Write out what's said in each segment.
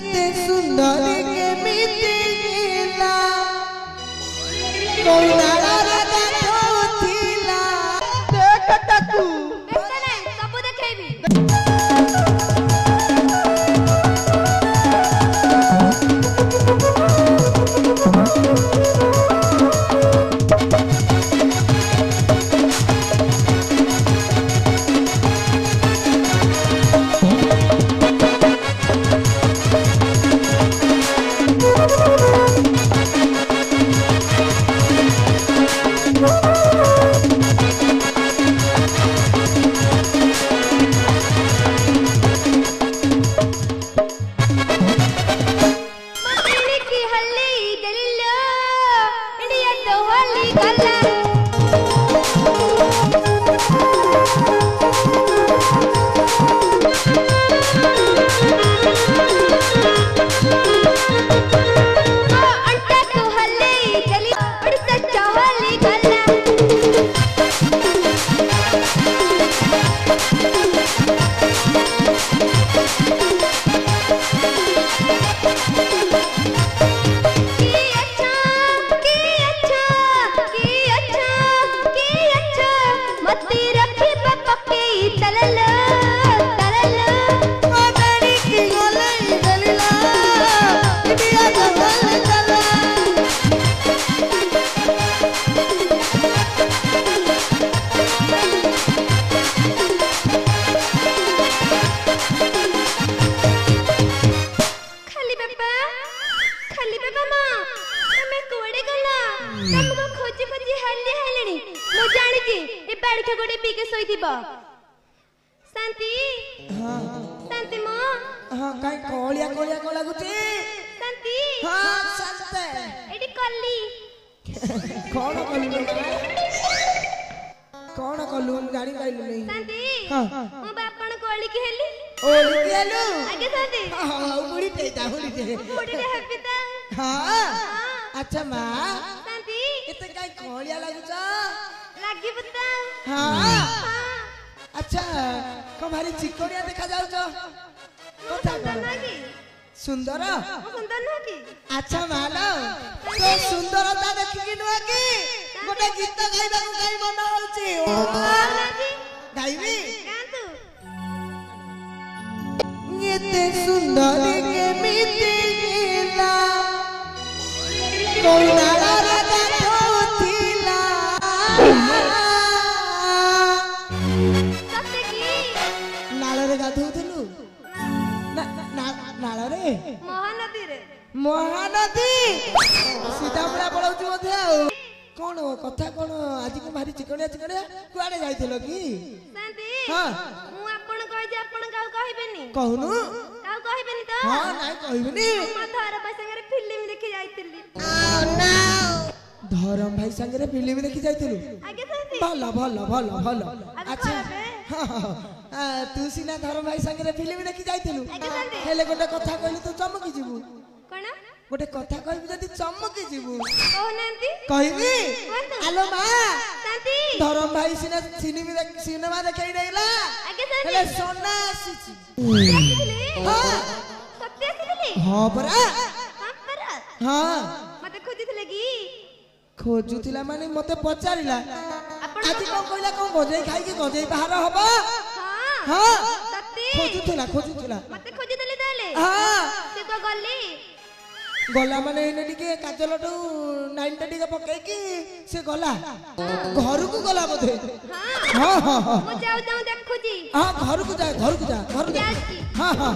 एते सुंदर केमिति ला कोनारा राजा होथिला देख टकू देखते नहीं सब देखेबी शांति हां शांति मो हां काई कोलिया कोलिया को लागुची शांति हां शांति एडी कल्ली कौन कलू गाड़ी पाइलु नहीं शांति हां मो बापण कोली के हेली ओली केलु आगे शांति हां उड़ी तेता उड़ी दे हपिता हां अच्छा मां शांति इते काई कोलिया लागुचा लागी बुता हां अच्छा को भारी चिकोड़िया देखा जाउ छ कथा कर सुंदर सुंदर न की अच्छा मालो तो सुंदरता देखि कि न की गोटे गीत गाइबा को गाई मन होची गाइबी गांतु एते सुंदर केमिति ला कोनारा राजा होथिला नालरे गाधौथलु नालरे महानदी सीतापुरा पळौछु मथे आ कोन कथा कोन आज को भारी चिकणिया चिकणिया कुआडे जाइथिलो की शांति हां मु आपण कहि जे आपण काउ कहिबेनी कहनु काउ कहिबेनी तो हां नाइ कहिबेनी म धर भाई संगे फिल्म देखि जाइतिली धरम भाई संगे फिल्म देखि जाइथिलु आगे शांति भलो भलो भलो भलो अच्छा तू सीना धरम भाई संगे फिल्म देखि जाइथिलु हेले गोटे कथा कहलु तू चमकी जीवु कोन गोटे कथा कहबी जदी चमकी जीवु कहनांती कहबी आलो मा शांति धरम भाई सीना सिनेमा देखै देला आगे शांति हेले सोना आसीची देखिले हां सत्य आसीले हां परा हां परा हां मते खोजिथिले की खोजुथिला माने मते पचारिला आपण आज को कहला को गजई खाई के गजई बाहर हबो हां हां सत्य खोजुथिला मते खोजिथिले ताले हां से को गल्ली गला माने इने टिके काजलटू नाइनटा टिके पकई की से गला घर को गला बोधे हां हां हां मु जाऊ देखुजी हां घर को जा घर जा हां हां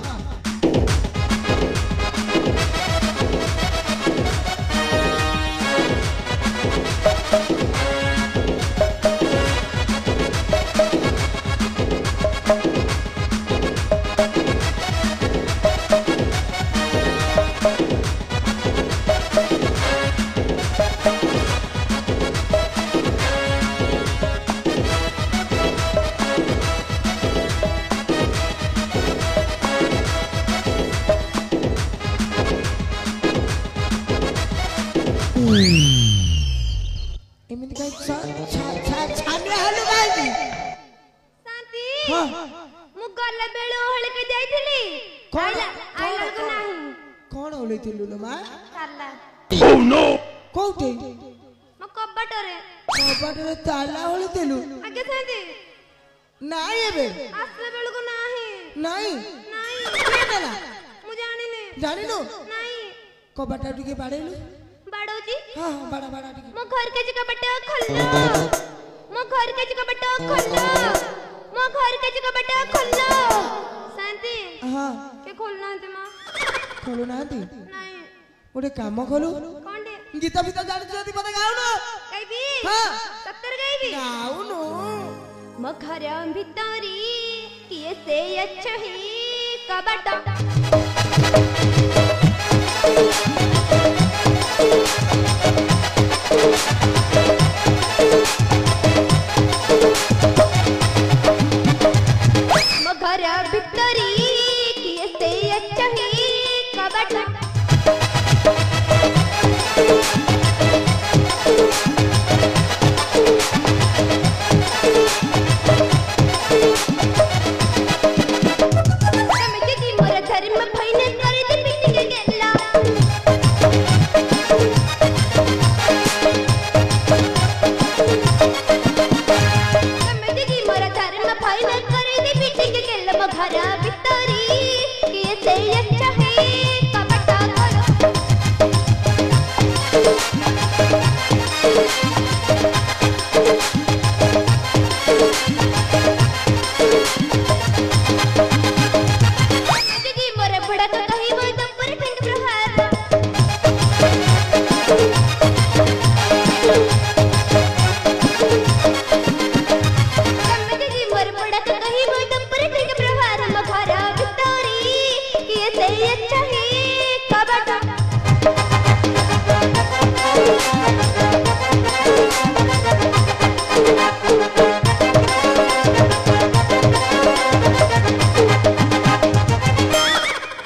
एमिति काय छानिया हलु गाई शांति मु गल्ला बेलो हळ के जाइथिली आइला को नाही ଓଲେଇଥିଲୁ ଲୋ ମା ତାଲା କୋଉଠି ମୋ କବାଟରେ କବାଟରେ ତାଲା ଓଲେଇଥିଲୁ ଆଜ୍ଞା ସେମିତି ନାଇଁ ଏବେ ଆସିଲା ବେଳକୁ ନାହିଁ ନାଇଁ ନାହିଁ କିଏ ନେଲା ମୁଁ ଜାଣିନି ଜାଣିନୁ ନାହିଁ କବାଟ ଟିକେ ବାଡେଇଲୁ ବାଡଉଛି ହଁ ହଁ ବାଡା ବାଡା ଟିକେ ମୋ घर के कबाट खोलो ମୋ घर के कबाट खोलो ମୋ घर के कबाट खोलो शांति ହଁ के खोलनांती मां ଖୋଲୁନାହାନ୍ତି नहीं ଗୋଟେ କାମ କଲୁ कोंडे ଗୀତ ଫୀତ ଜାଣିଛୁ ଯଦି ମତେ ଗାଉନୁ गाइबी हाँ। सत्तर गाइबी ଗାଉନୁ ମୋ घर भितरी किए से अच्छी कबाट ମୋ घर भितरी किए से अच्छी कबाट कमिटी मोर धर्म भइने करे दे पिटिके गेला कमिटी मोर धर्म भइने करे दे पिटिके गेला ମୋ घर ଭିତରି କିଏ ସେ अच्छा है कबटा करो कमिटी मोर बड़ा कहि बोल दम पर ठंड प्रहार कमिटी मोर बड़ा कहि बोल दम पर ठंड प्रहार ମୋ घर ଭିତରି କିଏ ସେ अच्छा है कबटा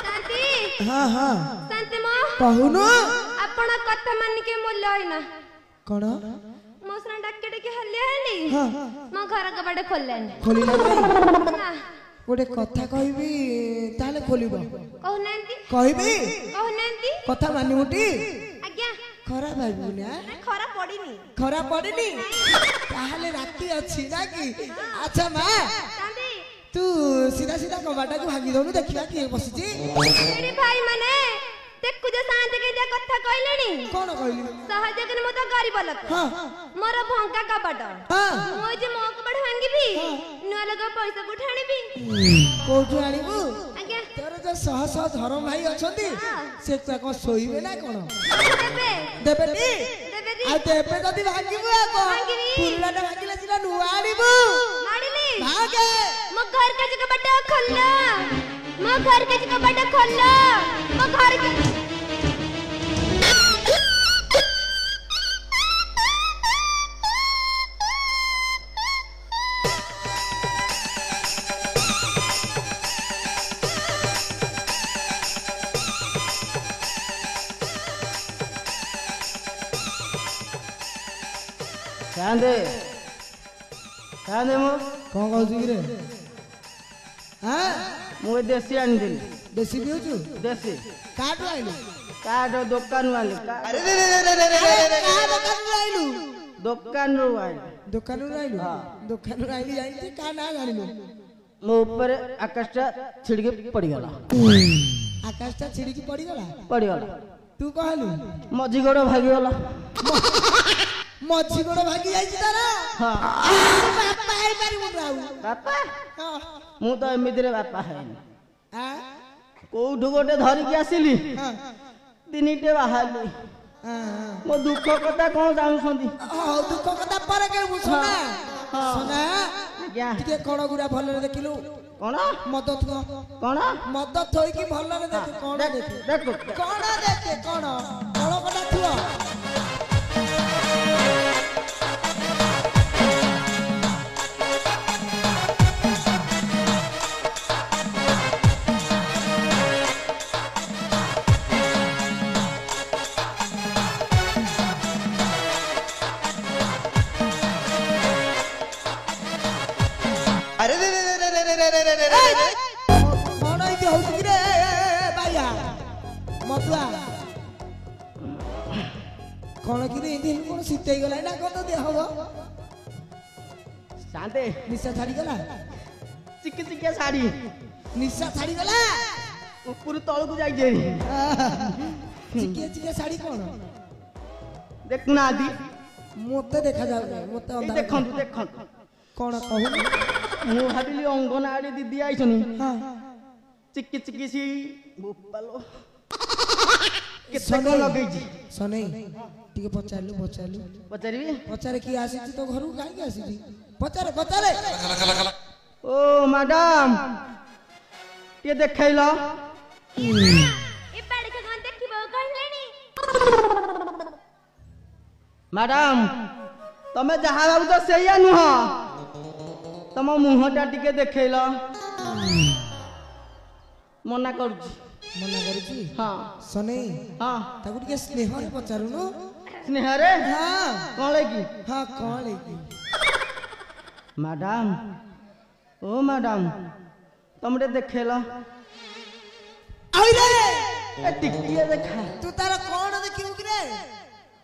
शांति ହଁ ହଁ शांति मो କହୁନୁ ଆପଣ କଥା ମାନିକେ ମୂଲ୍ୟ ହେଇନା କଣ ମୋ ସରା ଡାକେ ଡାକେ ହଲିଆ ହେଲି ହଁ ମୋ ଘର କବାଟ ଖୋଲିଲାନି ଖୋଲିଲା ନାଇଁ? ନା ଗୋଟେ କଥା କହିବି ତାହେଲେ ଖୋଲିବ କହୁନାହାନ୍ତି କହିବି କହୁନାହାନ୍ତି କଥା ମାନିବୁଟି ଆଜ୍ଞା ଖରାପ ଭାବିବୁନି ଆଁ? ନା ଖରା ପଡିନି ଖରାପ ପଡିନି ତାହେଲେ ରାତି ଅଛି ନା କି ଆଚ୍ଛା ମା ଶାନ୍ତି ତୁ ସିଧା ସିଧା କବାଟାକୁ ଭାଙ୍ଗି ଦଉନୁ ଦେଖିବା କିଏ ବସିଛି ଏଠି ଭାଇ ମାନେ ଦେଖୁଛ ଶାନ୍ତି କେମିତିଆ କଥା କହିଲେଣି କଣ କହିଲୁ ସହଜ କିନ୍ତୁ ମୁଁ ତ ଗରିବ ଲୋକ ହଁ ମୋର ଭଙ୍ଗା କବାଟ ହଁ ମୁଁ ଯେ ମୋ କବାଟ ଭାଙ୍ଗିବି ନୂଆ ଲୋକ ପଇସା କୋଉଠି ଆଣିବି କୋଉଠୁ ଆଣିବୁ ଆଜ୍ଞା ତୋର ଯୋଉ ଶହ ଶହ ଧରମ ଭାଇ ଅଛନ୍ତି ସେ କଣ ଶୋଇବେ ନା କଣ ଦେବେ ଦେବେନି ଦେବେନି ଆଉ ଦେବେ ଯଦି ଭାଙ୍ଗିବୁ ଆଉ କଣ ଭାଙ୍ଗିବି। ପୁରୁଣାଟା ଭାଙ୍ଗିଲେ ସିନା ନୂଆ ଆଣିବୁ ମାଡ଼ିଲି ଭାଙ୍ଗେ ମୋ घर का कबाट खोलो ମୋ घर का कबाट खोलो ମୋ घर का କାନ୍ଦେ କାନ୍ଦେ ମୁଁ କଣ କହୁଛୁ କି ରେ ହଁ ମୁଁ ଏ ଦେଶୀ ଆଣିଥିଲି ଦେଶୀ ପିଉଛୁ ଦେଶୀ କାଠୁ ଆଇଲୁ କାଠ ଦୋକାନରୁ ଆଣିଲି କାହା ଦୋକାନରୁ ଆଇଲୁ ଦୋକାନରୁ ଆଣିଲି ଦୋକାନରୁ ଆଇଲୁ ହଁ। ଦୋକାନରୁ ଆଇଲି ଯାଇକି କାହା ନାଁ ଜାଣିଲୁ ମୋ ଉପରେ ଆକାଶଟା ଛିଡ଼ିକି ପଡ଼ିଗଲା ଆକାଶଟା ଛିଡ଼ିକି ପଡ଼ିଗଲା ପଡ଼ିଗଲା ତୁ କହିଲୁ ମଝି ଗୋଡ଼ ଭାଗିଗଲା ମଝି ଗୋଡ଼ ଭାଗି ଯାଇଛି ତାର ହଁ ବାପା ହେଇପାରିବୁନି ଆଉ ବାପା ହଁ। ମୁଁ ତ ଏମିତିରେ ବାପା ହେଇନି ଆଁ? କୋଉଠୁ ଗୋଟେ ଧରିକି ଆସିଲି ହଁ। ଦିନିଟେ ବାହାରିଲି ହଁ, ମୋ ଦୁଃଖ କଥା କଣ ଜାଣୁଛନ୍ତି ହଁ। ହଉ ଦୁଃଖ କଥା ପରେ କହିବୁ ଶୁଣା ହଁ। ଶୁଣା ଆଜ୍ଞା ଟିକେ କଣ ଗୁରା ଭଲରେ ଦେଖିଲୁ କଣ ମଦ ଥୁଅ କଣ ମଦ ଥୋଇକି ଭଲରେ ଦେଖେ କଣ ଦେଖେ ଦେଖୁ କଣ ଦେଖେ କଣ କଳକଟା ଥୁଅ କଣ ଏମିତି ହଉଛି କି ରେ ବାଇଆ ମଧୁଆ କଣ କି ଏମିତି କଣ ଶୀତ ହେଇଗଲା ନା କଣ ଦେହ ହବ शांते ନିଶା ଛାଡିଗଲା चिकी चिकिया साड़ी ନିଶା ଛାଡିଗଲା ऊपर तल को जाई जेरी ଚିକିଆ ଚିକିଆ ଶାଢୀ କଣ देखना आदि ମତେ ଦେଖା ଯାଉନି ମତେ ए ଅନ୍ଧାର देखन देखन କଣ କହୁନି मु भाबिली अंगनवाड़ी दीदी आइछनी ହଁ चिकी चिकी सी बोपालो केते सनेई। को लगई छी ସନେଇ ଟିକେ ପଚାରିଲୁ ପଚାରିଲୁ पचारिबी ପଚାରେ କିଏ ଆସିଛି ତୋ ଘରକୁ କାହିଁକି ଆସିଛି ପଚାରେ ପଚାରେ ओ मैडम ये देखैलो ए पाड़े के गन देखिबो कहलेनी मैडम तमे जहा बाबू तो सेया नुह तम मुहटा टिके देखैलो मना करूची ମନା କରୁଛି हाँ ସନେଇ हाँ ତାକୁ ଟିକେ ସ୍ନେହରେ ପଚାରୁନୁ स्नेह रे ହଁ कौन लेगी ହଁ କଣ ହେଇଛି मैडम ओ मैडम तमरे देखैलो ଆଇରେ ए टिकिए देखा ତୁ ତାର କଣ ଦେଖିବୁ କି ରେ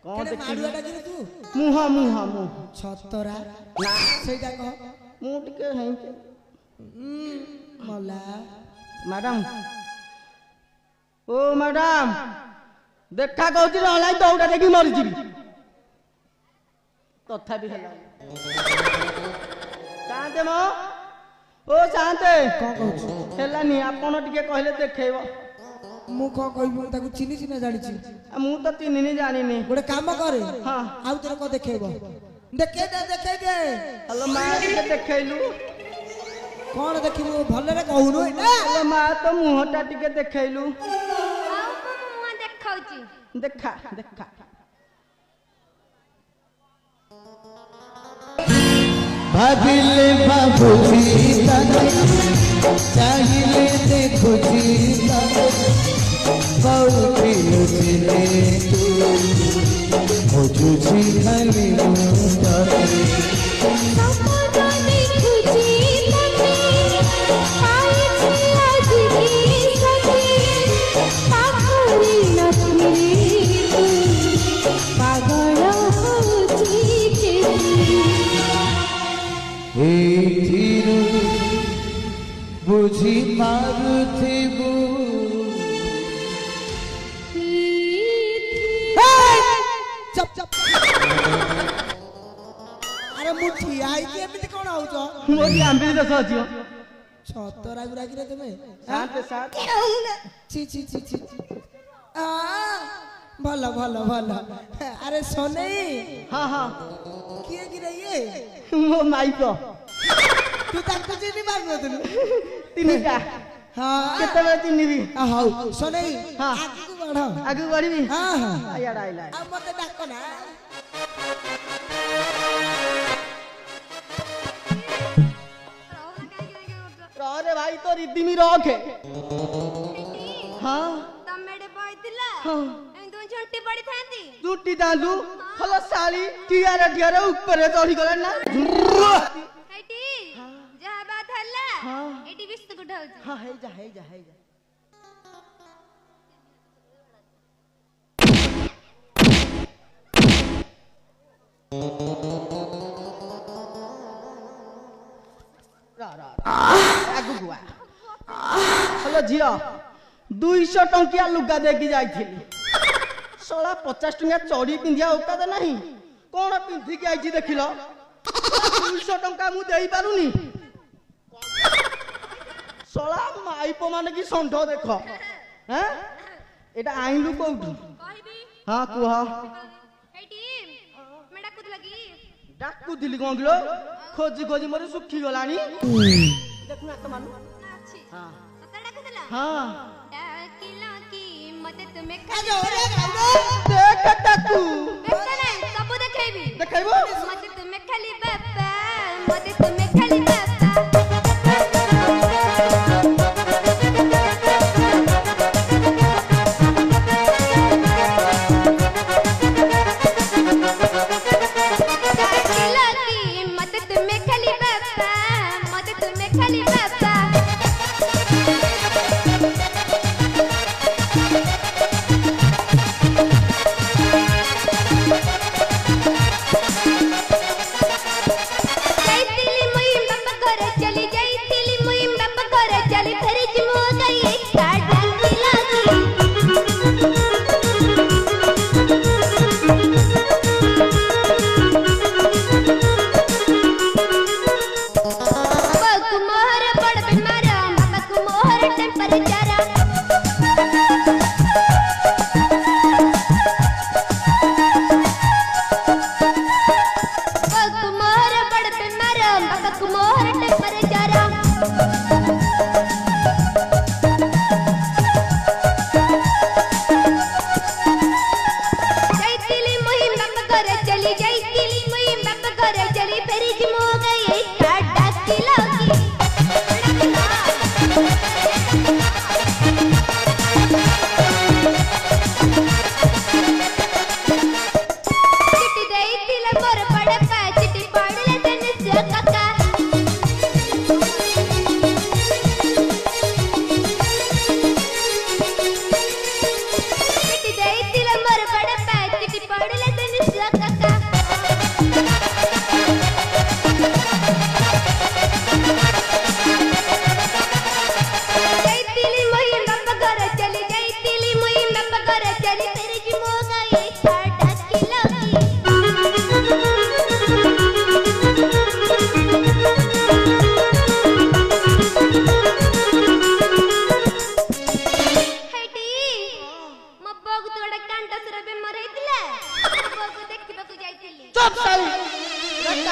कौन କେଡେ देखी ମାଡୁଆ ଡାକିଲୁ ତୁ मुह मुह मुह ଛତରା ସେଇଟା କହ मुह टिके है ମଲା मैडम ओ मैडम देखा कहती रहला दौड़ा देखी मरी जीवी तथापि हेला शांते मो ओ शांते କଣ କହୁଛୁ हेलानी आपण टिके कहले देखैबो ମୁଁ କଣ କହିବି ମୁଁ ତାକୁ ଚିହ୍ନିଛି ନା ଜାଣିଛି मु तो चिन्हिनी जानिनी ଗୋଟେ କାମ କରେ हाँ ଆଉ ତୋର କଣ ଦେଖେଇବ ଦେଖେଇ ଦେ हेलो मां टिके देखैलु କଣ ଦେଖିବୁ ଭଲରେ କହୁନୁ ଏଇଟା हेलो मां तो मुहटा टिके देखैलु ଆଉ କଣ ମୁହଁ ଦେଖାଉଛି देखा देखा भागिले बाबूजी तने चाहिए देखुजी तने बहुती लुचले तू मुझुजी खाली मुझे सपना देखुची तने आईची आजी सखी पाखरी नथी पागल होची केसी एथिरु बुझी मारुथिबु ଚପ ଚପ ଆରେ ମୁଁ ଠିଆ ହେଇଛି ଏମିତି କଣ ହଉଛ मोरी आंबी दस अछि ଛତରା ଗୁରାକିରେ ତମେ शांते शांत ଛି ଛି ଛି ଛି ଆ ଭଲ ଭଲ ଭଲ ଆରେ ସନେଇ हां हां କିଏ କିରେ ଇଏ मो माइको ତୁ ତାଙ୍କୁ ଚିହ୍ନି ପାରୁନଥିଲୁ तिनिका ହଁ केते चिन्हिबी ହଉ ସନେଇ ହଁ। ଆଗକୁ ବଢ आगु बढ़िबी ହଁ ହଁ आयाड आइला ଆଉ ମତେ ଡାକ ନା रे भाई तो रिदिमी रखे हां ତମେଡେ ବଇଥିଲା ହଁ। ଏମିତି ତୁମ ଝୁଣ୍ଟି ପଡିଥାନ୍ତି जुटी दादू हलो साली टियारे ऊपर चढ़ी गला ना ଏଇଠି ଯାହା ବାତ ହେଲା ହଁ। ଏଇଠି ବିସ୍କୁଟ ହଉଛି हां हे जा हे जा हे जा रा रा आगु गुआ हलो झियो 200 टंकिया लुगा देकी जाइथिली सोला 50 टंकिया चोरी पिंधिया औकात नाही कोन पिंधि के आइछि देखिलो 200 टंका मु देई पारुनी सोला माइपो माने की संढ देख हैं एटा आइलु कोउठु କହିବି हां कुह ଏଇଠି ମେଡା କୁଦଲା କି डाकू दिली कोन गिलो खोजी खोजी मोरे सुखी गलानी देखना तो मानु ନା ଅଛି हां ସତରେ ଡାକୁଥିଲା हां ଡାକିଲା କି ମତେ ତୁମେ देख डाकू ବ୍ୟସ୍ତ ନାହିଁ ସବୁ ଦେଖେଇବି देखैबो ମତେ ତୁମେ ଖାଲି ବାପା ମତେ ତୁମେ ଖାଲି ବାପା ଡାକିଲା କି ମତେ ତୁମେ ଖାଲି ବାପା ମତେ ତୁମେ ଖାଲି ବାପା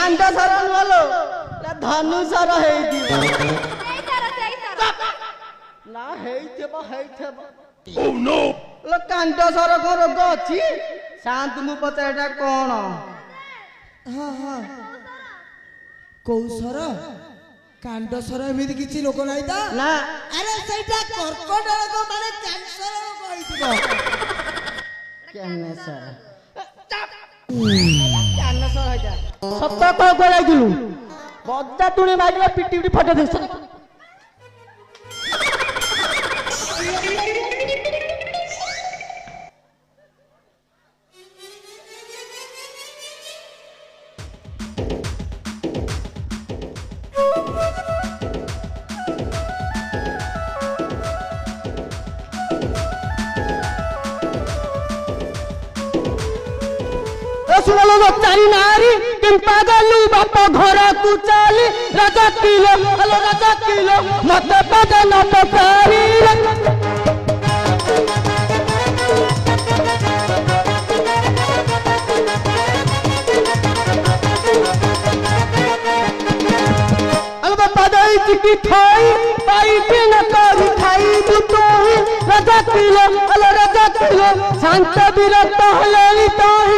କାଣ୍ଡ ସର ନୁହଲୋ ଧନୁ ସର ହେଇଥିବ ନା ହେଇଥିବ ଲୋ କାଣ୍ଡ ସର କଣ ରୋଗ ଅଛି ଶାନ୍ତନୁ ପଚାରଟା କଣ ହଁ ହଁ କୌଶର କାଣ୍ଡସର ଏମିତି କିଛି ରୋଗ ନାହିଁ ତ ନା ଆରେ ସେଇଟା କର୍କଟ ରୋଗ ମାନେ କ୍ୟାନ୍ସର ରୋଗ ହେଇଥିବ କ୍ୟାନ୍ସର ସତ କହ ଯାଇଥିଲୁ ବଦା ତୁଣି ମାରିଲେ ପିଟି ପିଟି ଫଟେଇ ଦେ चारी नारी किंपा गलू बाप घर को चाली राजा किलो हेलो राजा किलो मत पद न पकारी हेलो बापा दई चिकी खाई पाई के न करी खाई बुतोही राजा किलो हेलो राजा किलो शांत विरत हलेली तोही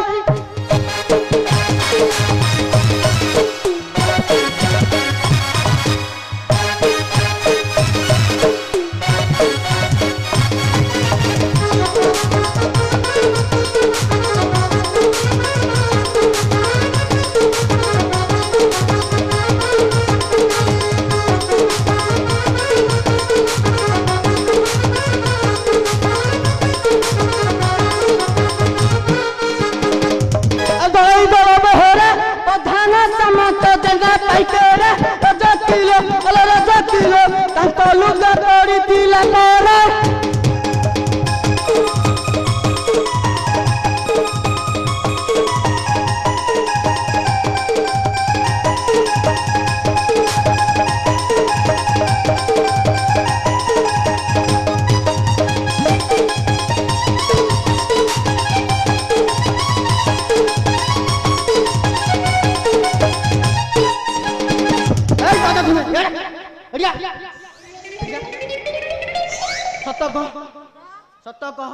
सत कह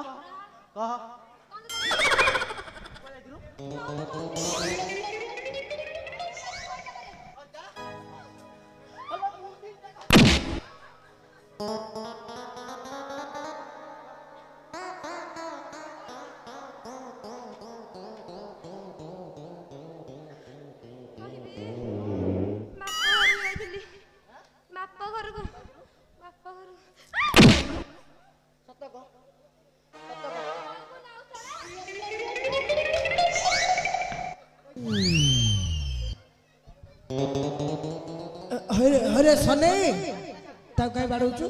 हरे सने ताऊ कहीं बाड़ौचु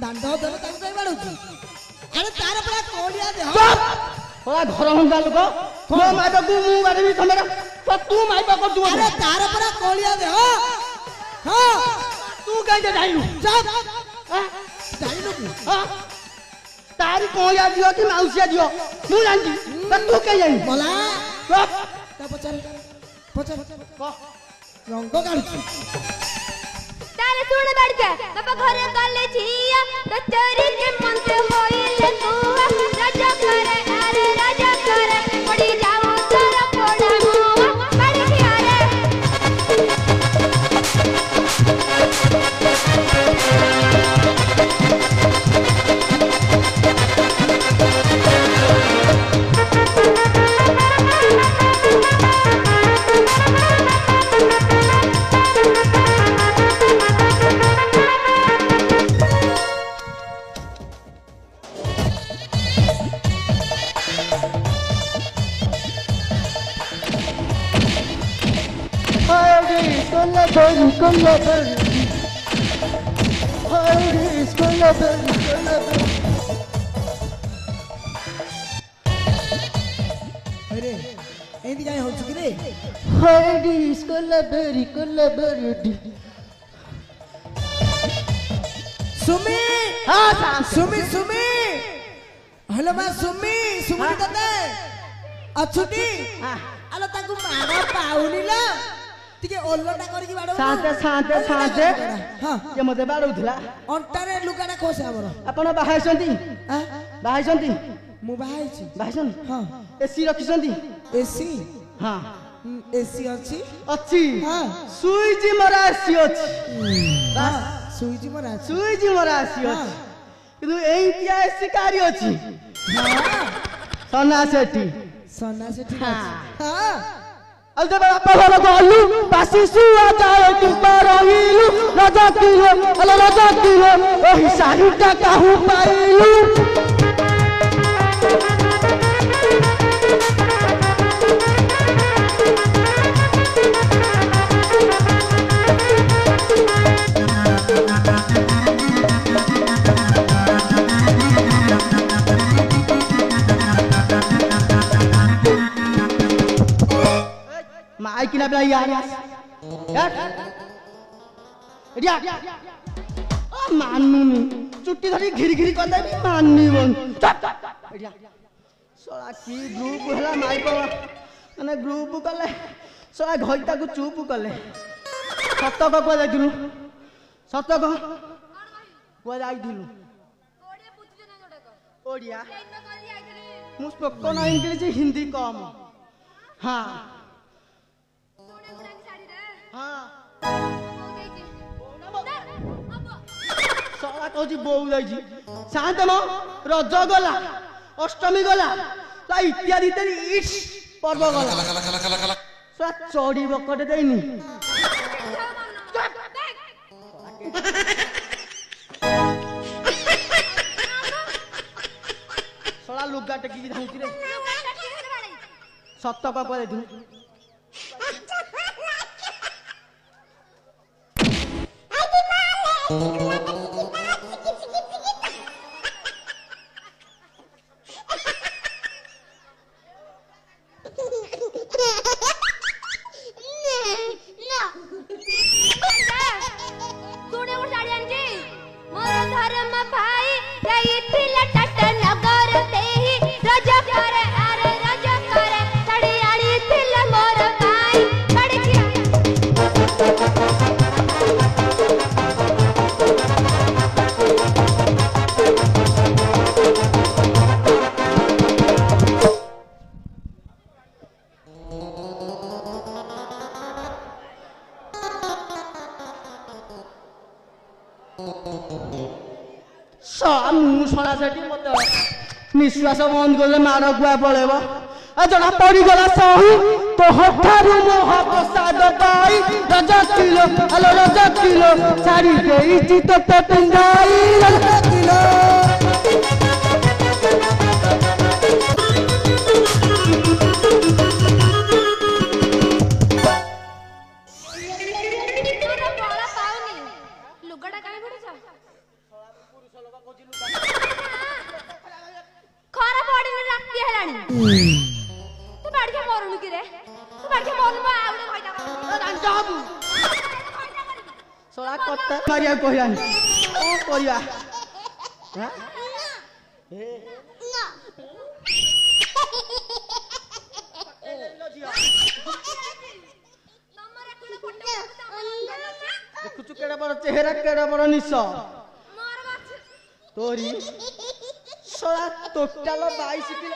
दांड दरे ताऊ कहीं बाड़ौचु अरे तार पूरा कोड़िया दे थोड़ा घर हुंदा लोक मो माइबा को मु मारबी तमेरा तो तू माइबा को तू अरे तार पूरा कोड़िया दे हां तू कहीं जे जाइलु जा जाइलु हां तारी कोड़िया दियो कि माउसिया दियो मु जानती तो तू कहीं जाई बोला चुप ता पचर रंग काढू तारे सुन बड़का बाबा घरे काले छिया कचरी के मंत्र होइले कुआ राजा करे अरे राजा करे पड़ी जाओ तारा पोड़ा मुआ बड़ी खियारे अरे एंदी काय हो चुकी रे सुमी हां सुमी हेलो मा सुमी तते अछुटी हां आलो ताकू मारा पाउनी ला ଟିକେ ଓଲଟା କରିକି ବାଡଉ ସାନ୍ତେ ସାନ୍ତେ ସାନ୍ତେ ହଁ ଯେ ମତେ ବାଡଉଥିଲା ଅଣ୍ଟାରେ ଲୁଗାଟା ଖୋସେ ଆମର ଆପଣ ବାହା ହେଇଛନ୍ତି ଆଁ? ବାହା ହେଇଛନ୍ତି ମୁଁ ବାହା ହେଇଛି ବାହା ହେଇଛନ୍ତି ହଁ ଏସି ରଖିଛନ୍ତି ଏସି ହଁ ଏସି ଅଛି ଅଛି ହଁ ସୁଇଚ ମରା ଏସି ଅଛି ସୁଇଚ ମରା ଅଛି ସୁଇଚ ମରା ଏସି ଅଛି କିନ୍ତୁ ଏଇଟିଆ ଏସି କାରି ଅଛି ସନା ସେଠି ସନା ସେଠି ହଁ। ଅଛି ହଁ ଆଉ ତେବେ ବାପା ଘର ଗଲୁ ବାସି ଶୁଆ ଯାଏ କିମ୍ବା ରହିଲୁ ରଜା କିଲୋ ଆଲୋ ରଜା କିଲୋ ଏହି ଶାଢ଼ୀଟା କାହୁ ପାଇଲୁ माइकिना बेला यार यार यार मानुनी चुट्टी धरी घिरी घिरी करदे माननी बन सोला की ग्रुप हला माइक माने ग्रुप कले सोला घइता को चुप कले सतक को जाइलु सतक को जाइलु ओडिया मु स्पोकन इंग्लिश हिंदी कम हां सला कहूँ बोऊ जाइए शांत म रज गला अष्टमी गला इत्यादि इत्यादि इट्स पर्व गला सला चढ़ी बकटे देनी सला लुगा टेकी धाउची रे सत कप दे निश्वास बंद कर माड़ गुआ पड़ेब जना पड़गला सही तो हठारू मोह प्रसाद पाई रजा किलो हेलो रजा किलो साड़ी देई तो पिंधाई रजा किलो तू बाड़ के मरनु कि रे तू बाड़ के मरनु आउले भइता जान जाबू सोला कत्ता मारिया कहलानी ओ करिया हां ए ना देखु केड़ा बड़ चेहरा केड़ा बड़ निश तोरी सोला टोटल 22 किलो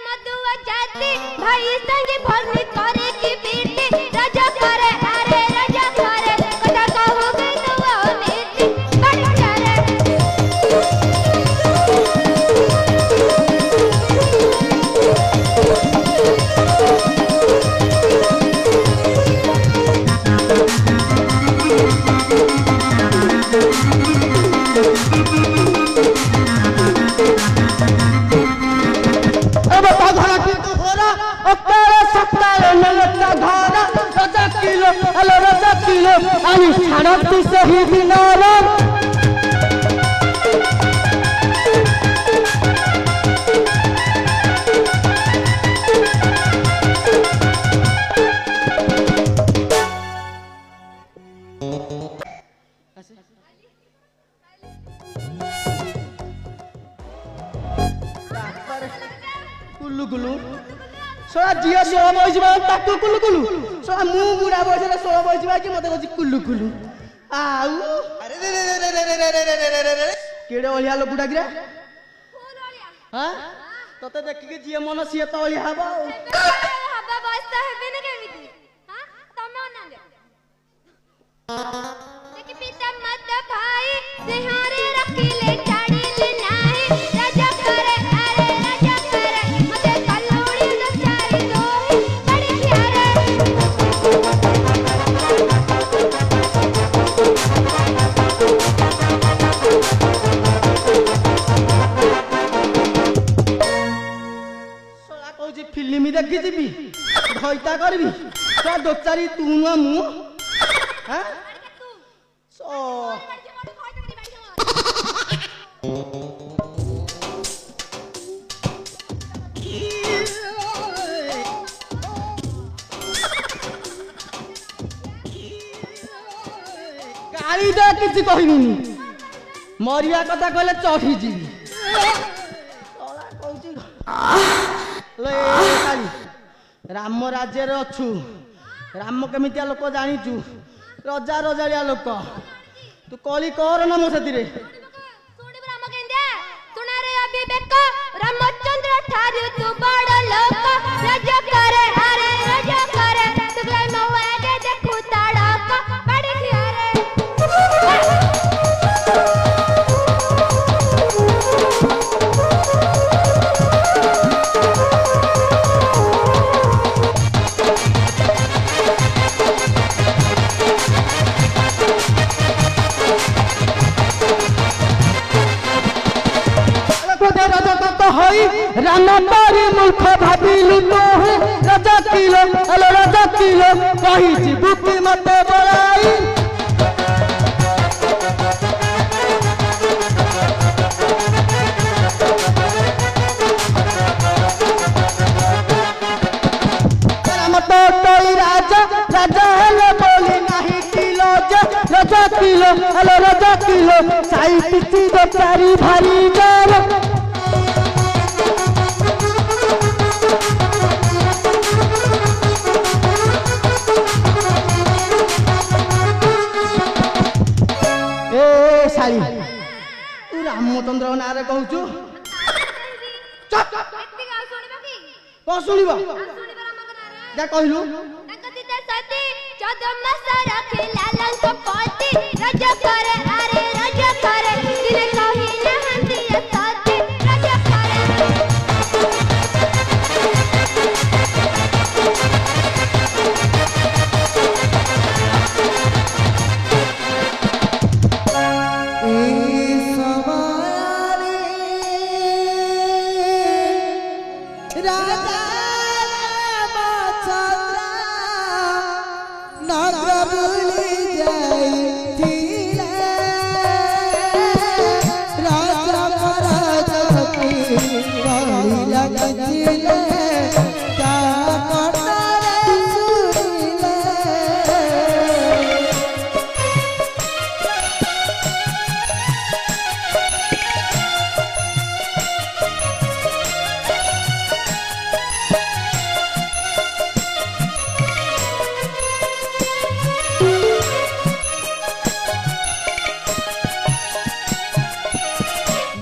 मधुआ जाती भाई संग भरनी करे की बेटी राजा करे अरे राजा करे कथा कहोगे तो वो बेटी बड़ करे आणि छाडती सही दिनार गुल्लू गुल्लू सोला जियो 16 बयस ताकू कुलु कुलु सोला मु बुढ़ा बयस 16 बयस कि मते कहछि कुलु कुलु आउ अरे रे रे रे रे रे रे रे केड़े ओलिया लो बुढ़ा गिरा फूल ओलिया हां तते देखि के जिए मन सिए तो ओलिया हबा हबा बस्ता हेबे ने केमिति हां तमे ओना दे देखि पिता मत भाई देहारे रखिले छाड़ी ले नाही राजा करे अरे राजा करे मते कल्लोड़ी दो चारी दो बड़ी प्यारे सोला कहछि फिल्म देखि जिबी भइता करबी तो दोचारी तू न मु हां सो गाड़ी दे किसी कहनी मरिया कथा कहले चढ़ी जीवी राम राज्य अच्छु राम केमितिया लोक जानिचु रजा रजाड़िया लोक तू कली कर ना मो से सुनि राम केंद्या सुनारे अविवेक रामचंद्र ठारी तू बड़ लोक राजा करे अरे राजा करे तुगले मवागे देखु ताड़क बड़ी प्यारे राम तारी मूर्ख भाविलु तो राजा किलो हेलो राजा किलो कही जीवु कि मते बड़ाई राम तो तोई राजा राजा हेलो बोली नहीं किलो राजा किलो हेलो राजा किलो साई पिची दो चारी भारी जार तू रामचंद्र ना रे कहूचु कौन शुणव क्या कहलु राजा करे अरे राजा करे दिने कही नहंती सती राजा करे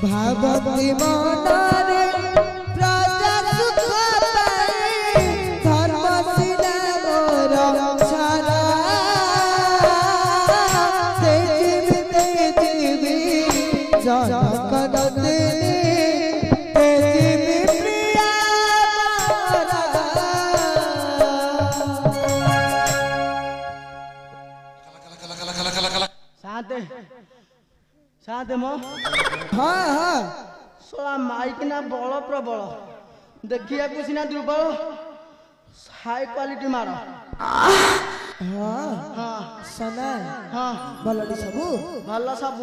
भावती मनारे प्रजा सुख पाए धर्म सिना मोर छारा तेजीबी जनक नंदिनी तेजीबी प्रिया शांत शांत मो हाँ हाँ सोला माइक ना बल प्रबल देखिया कुछ ना दुर्बल हाई क्वालिटी मार हाँ हाँ सना हाँ भलटी सबू भल सब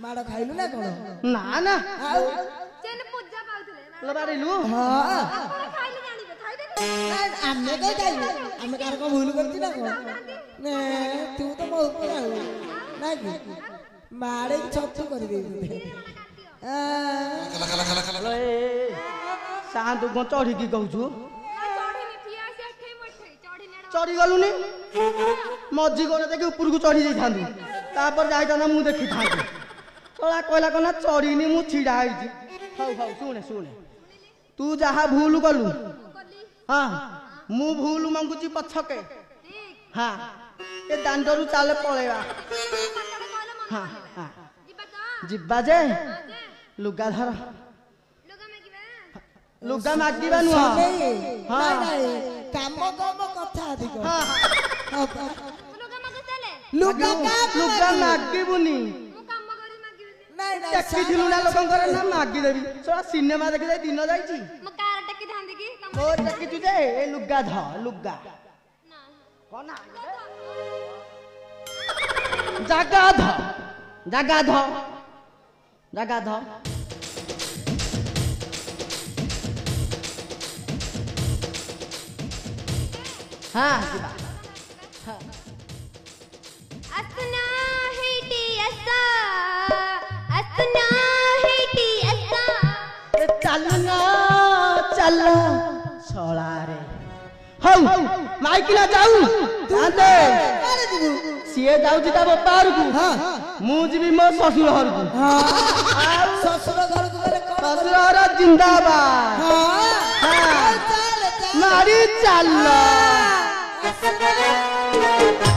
माड़ खाइलु ना कौन ना ना जेने पूजा पाउथले लो बारिलु हाँ आपण खाइले जानिबे खाइ दे आमे कहीं खाइलु आमे कार को भूल करती ना कौन ने तू तो मो ऊपर आउ ना कि माड़े की छत्तू कर दे शांत को चढ़ी की कहू चढ़ी गलुनी मझी गोड़ देखि ऊपर को चढ़ी जाइथांदु तापर जाइथांदा मु देखि थांदु तोला कहला कना चढ़ीनी मु छिड़ा आइछि हौ हौ सुने सुने तू जहा भूल कलु हां मु भूल मंगुची पछके हां ए दांडरू चाले पळेवा हां हां जिब्बा जे लुगा धर लुगा मागिबा नु हां काम काम कथा अधिक हां लुगा लुगा मागिबुनी ନାଇଁ ନାଇଁ ଦେଖିଥିଲୁ ନା ଲୋକଙ୍କର ନା ମାଗି ଦେବି ସଳା ସିନେମା ଦେଖି ଯାଇ ଦିନ ଯାଇଛି ମୁଁ କାର ଟେକି ଥାନ୍ତି କି ଓ ଦେଖିଛୁ ଯେ ଏ ଲୁଗା ଧ ଲୁଗା କନା ଜାଗା ଧ ଜାଗା ଧ ଜାଗା ଧ ହଁ ଯିବା असना हेटी असा असना हेटी असा चल ना चल सळा रे हौ माइकिला जाऊ आते सिए जाउची ता बापार को मु जीवी मो ससुर घर को ଶ୍ୱଶୁର ଘରକୁ ଗଲେ କଣ ससुर घर जिंदाबाद ହଁ मारी चल ଆସିଲେ